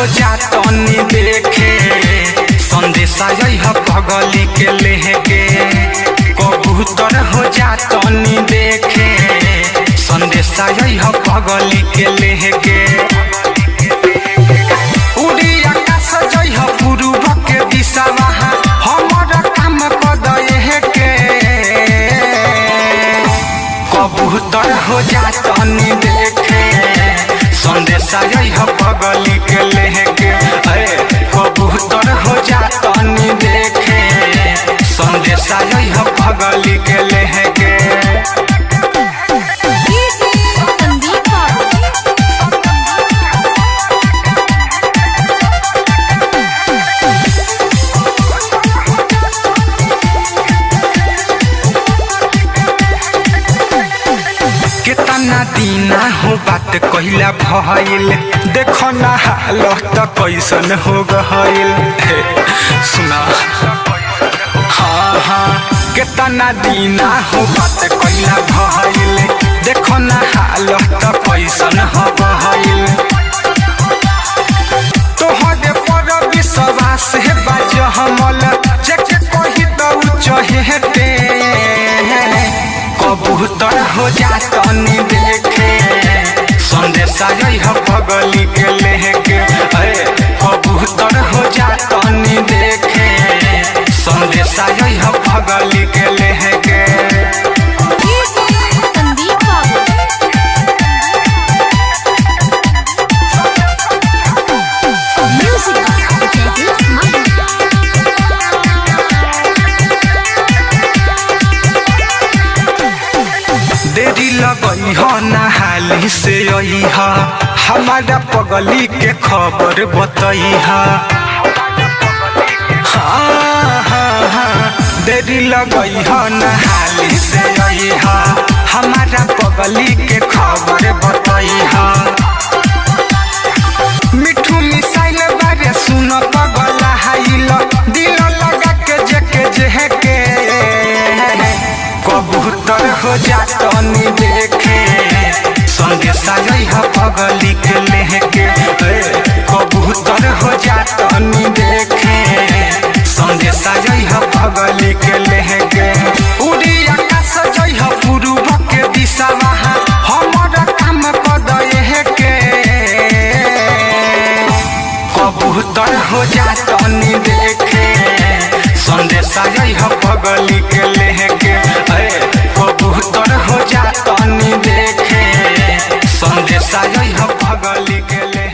हो जातनी देखे संदेशा यह पगली के लेके कबूतर हो जातनी देखे संदेशा यह पगली के लेके उड़ी आकाश जय पूर्व के दिशा हमारा काम कदे के कबूतर हो जातनी देखे संदेशा यह पगली के लेके कबूतर हो जातनी देखे संदेशा यह पगली के लेके कितना दीना हो बात कहला भइल देखो ना हालत कैसन हो गइल सुना हाँ कितना दीना हो बात कहला भइल देखो ना हालत कैसन हो गइल तोहरे पर विश्वास है बाज हमल जेके कही तो चहेते कबूतर हो जातनी देखे संदेशा यह पगली के लेके कबूतर हो जातनी देखे संदेशा यह पगली के लेके देरी लगई हो नहाली से आई हा हमारा पगली के खबर बताई हा देरी लगई हो नहाली से आई हा हमारा पगली के खबर बताई हा मिठू मिसाइल बारे सुन पगला हाइल दिल लगा के जेके जेके कबूतर हो जातनी देखे संदेशा यह पगली के लेके कबूतर हो जातनी देखे संदेशा यह पगली के लेके उड़ी आकाश जय पूर्व के दिशा हमारा काम कदे के कबूतर हो जातनी देखे संदेशा यह पगली के लेके कबूतर हो जातनी देखे संदेशा यह पगली के ले